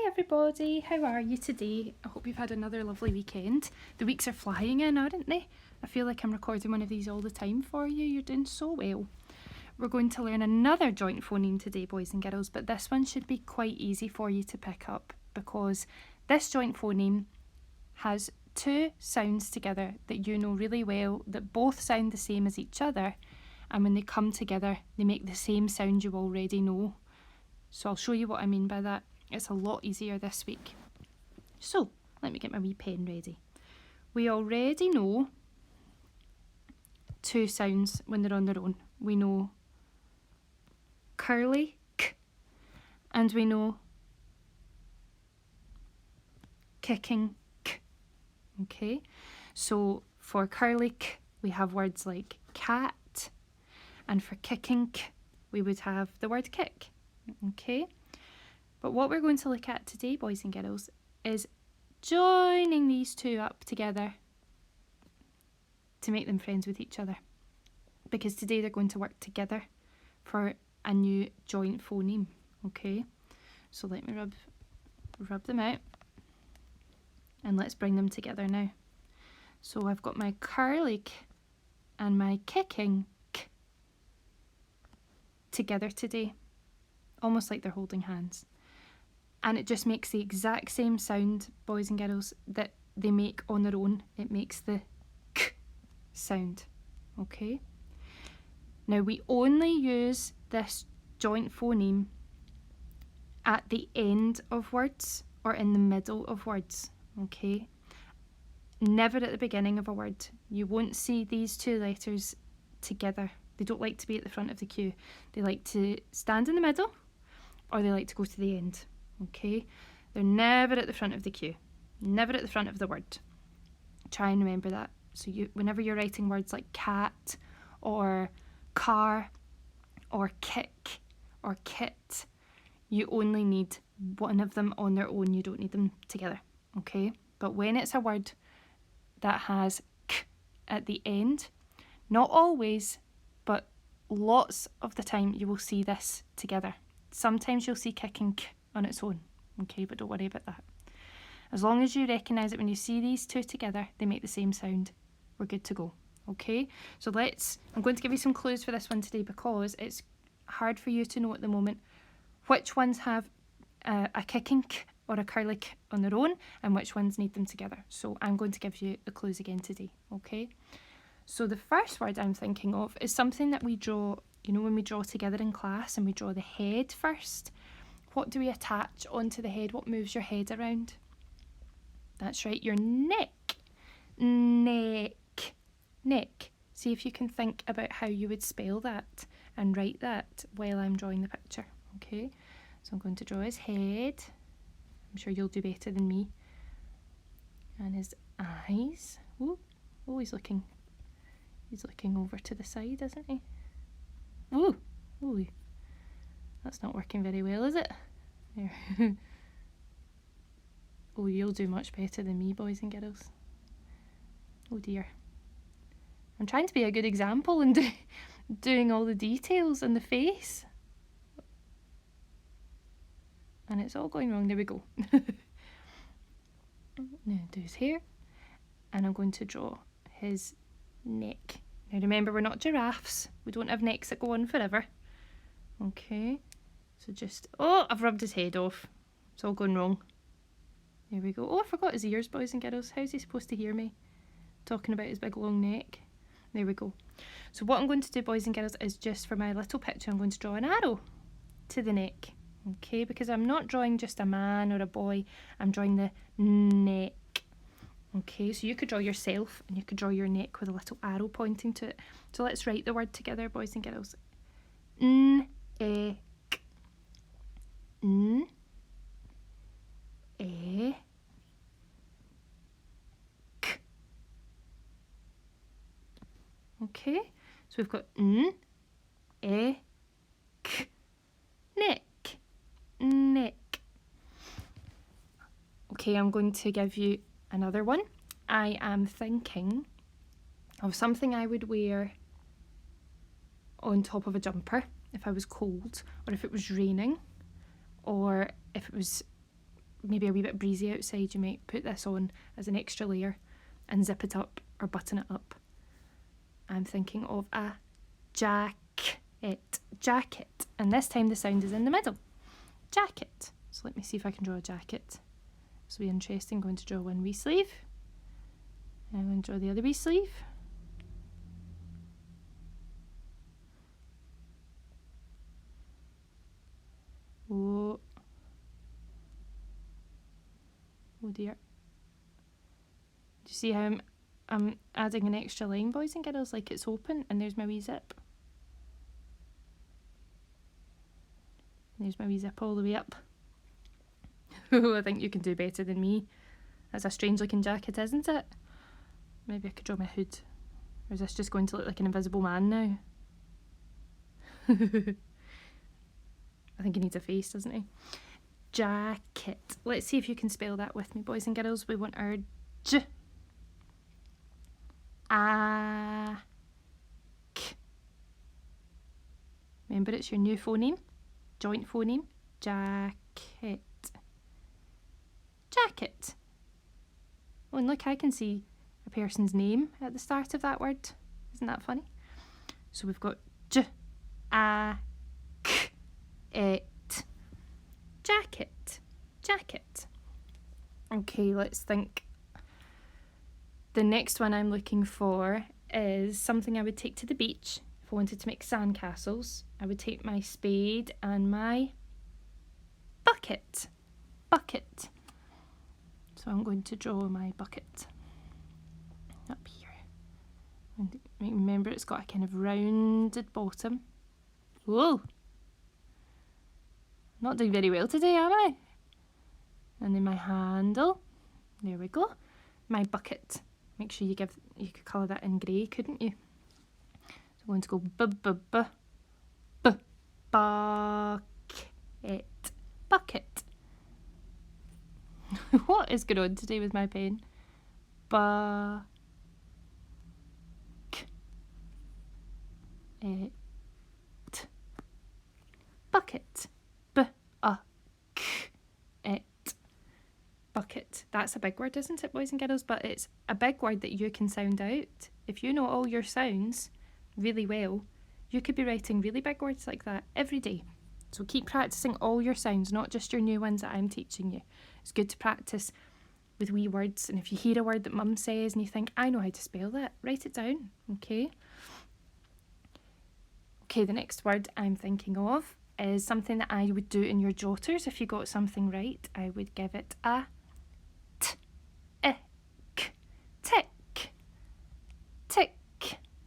Hi everybody, how are you today? I hope you've had another lovely weekend. The weeks are flying in, aren't they? I feel like I'm recording one of these all the time for you. You're doing so well. We're going to learn another joint phoneme today, boys and girls, but this one should be quite easy for you to pick up because this joint phoneme has two sounds together that you know really well that both sound the same as each other, and when they come together they make the same sound you already know. So I'll show you what I mean by that. It's a lot easier this week. So, let me get my wee pen ready. We already know two sounds when they're on their own. We know curly k and we know kicking k. Okay, so for curly k we have words like cat, and for kicking k we would have the word kick. Okay, but what we're going to look at today, boys and girls, is joining these two up together to make them friends with each other, because today they're going to work together for a new joint phoneme. Okay, so let me rub them out and let's bring them together now. So I've got my curly k and my kicking k together today, almost like they're holding hands. And it just makes the exact same sound, boys and girls, that they make on their own. It makes the k sound, okay? Now we only use this joint phoneme at the end of words or in the middle of words, okay? Never at the beginning of a word. You won't see these two letters together. They don't like to be at the front of the queue. They like to stand in the middle or they like to go to the end. Okay, they're never at the front of the queue, never at the front of the word. Try and remember that. So whenever you're writing words like cat or car or kick or kit, you only need one of them on their own. You don't need them together. Okay, but when it's a word that has k at the end, not always, but lots of the time you will see this together. Sometimes you'll see kick and k on its own, okay, but don't worry about that. As long as you recognise that when you see these two together, they make the same sound, we're good to go, okay? So I'm going to give you some clues for this one today because it's hard for you to know at the moment which ones have a kicking k or a curly k on their own and which ones need them together. So I'm going to give you the clues again today, okay? So the first word I'm thinking of is something that we draw, you know, when we draw together in class and we draw the head first. What do we attach onto the head? What moves your head around? That's right, your neck. Neck. Neck. See if you can think about how you would spell that and write that while I'm drawing the picture. Okay, so I'm going to draw his head. I'm sure you'll do better than me. And his eyes. Ooh, oh, he's looking over to the side, isn't he? Ooh, ooh. That's not working very well, is it? There. Oh, you'll do much better than me, boys and girls. Oh dear. I'm trying to be a good example and doing all the details in the face. And it's all going wrong. There we go. Now do his hair. And I'm going to draw his neck. Now remember, we're not giraffes. We don't have necks that go on forever. Okay. So I've rubbed his head off. It's all going wrong. There we go. Oh, I forgot his ears, boys and girls. How's he supposed to hear me talking about his big long neck? There we go. So what I'm going to do, boys and girls, is just for my little picture, I'm going to draw an arrow to the neck. Okay, because I'm not drawing just a man or a boy. I'm drawing the neck. Okay, so you could draw yourself and you could draw your neck with a little arrow pointing to it. So let's write the word together, boys and girls. N-E-K. N, E, K. Okay, so we've got N, E, K. Neck, neck. Okay, I'm going to give you another one. I am thinking of something I would wear on top of a jumper if I was cold, or if it was raining, or if it was maybe a wee bit breezy outside, you might put this on as an extra layer and zip it up or button it up. I'm thinking of a jacket, and this time the sound is in the middle. Jacket. So let me see if I can draw a jacket. This will be interesting. I'm going to draw one wee sleeve. I'm going to draw the other wee sleeve. Oh. Oh dear. Do you see how I'm adding an extra line, boys and girls, like it's open, and there's my wee zip. And there's my wee zip all the way up. Oh, I think you can do better than me. That's a strange looking jacket, isn't it? Maybe I could draw my hood. Or is this just going to look like an invisible man now? I think he needs a face, doesn't he? Jacket. Let's see if you can spell that with me, boys and girls. We want our J. A. K. Remember, it's your new phoneme. Joint phoneme. Jacket. Jacket. Oh, and look, I can see a person's name at the start of that word. Isn't that funny? So we've got J, A, K, Et. Jacket. Jacket. Okay, let's think. The next one I'm looking for is something I would take to the beach. If I wanted to make sandcastles, I would take my spade and my bucket. Bucket. So I'm going to draw my bucket up here. And remember, it's got a kind of rounded bottom. Whoa! Not doing very well today, am I? And then my handle. There we go. My bucket. Make sure you could colour that in grey, couldn't you? So I'm going to go bucket. Bucket. What is going on today with my pen? Bucket. Bucket. Bucket. That's a big word, isn't it, boys and girls? But it's a big word that you can sound out. If you know all your sounds really well, you could be writing really big words like that every day. So keep practicing all your sounds, not just your new ones that I'm teaching you. It's good to practice with wee words. And if you hear a word that mum says and you think, I know how to spell that, write it down, okay? Okay, the next word I'm thinking of is something that I would do in your jotters. If you got something right, I would give it a tick. Tick.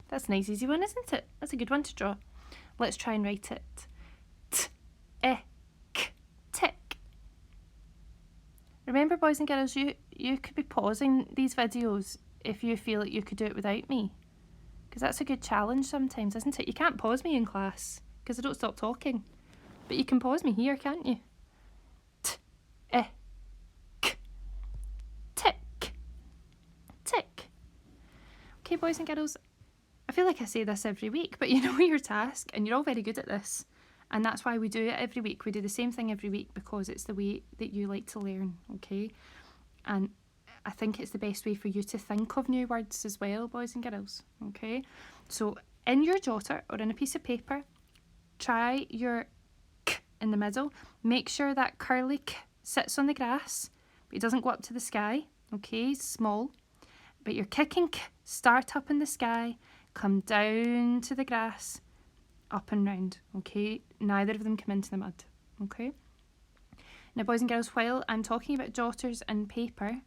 That's a nice easy one, isn't it? That's a good one to draw. Let's try and write it. Tick. Remember, boys and girls, you could be pausing these videos if you feel like you could do it without me. Because that's a good challenge sometimes, isn't it? You can't pause me in class because I don't stop talking. But you can pause me here, can't you? Tick. Okay, boys and girls, I feel like I say this every week, but you know your task and you're all very good at this. And that's why we do it every week. We do the same thing every week because it's the way that you like to learn, okay? And I think it's the best way for you to think of new words as well, boys and girls, okay? So in your jotter or in a piece of paper, try your k in the middle. Make sure that curly k sits on the grass, but it doesn't go up to the sky, okay? Small. But your kicking k start up in the sky, come down to the grass, up and round, okay? Neither of them come into the mud, okay? Now, boys and girls, while I'm talking about jotters and paper,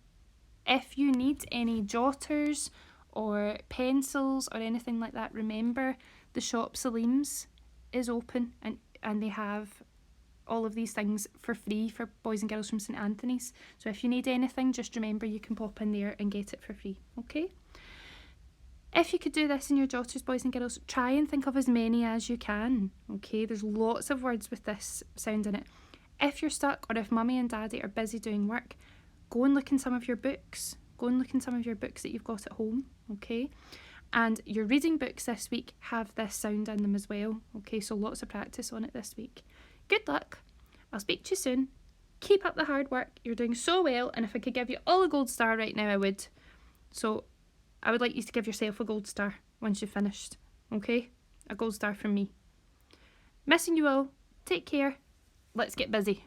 if you need any jotters or pencils or anything like that, remember the shop Salim's is open and they have all of these things for free for boys and girls from St Anthony's. So if you need anything, just remember you can pop in there and get it for free, okay? If you could do this in your jotters, boys and girls, try and think of as many as you can, okay? There's lots of words with this sound in it. If you're stuck or if mummy and daddy are busy doing work, go and look in some of your books. Go and look in some of your books that you've got at home, okay? And your reading books this week have this sound in them as well, okay? So lots of practice on it this week. Good luck. I'll speak to you soon. Keep up the hard work. You're doing so well, and if I could give you all a gold star right now, I would. So I would like you to give yourself a gold star once you've finished. Okay? A gold star from me. Missing you all. Take care. Let's get busy.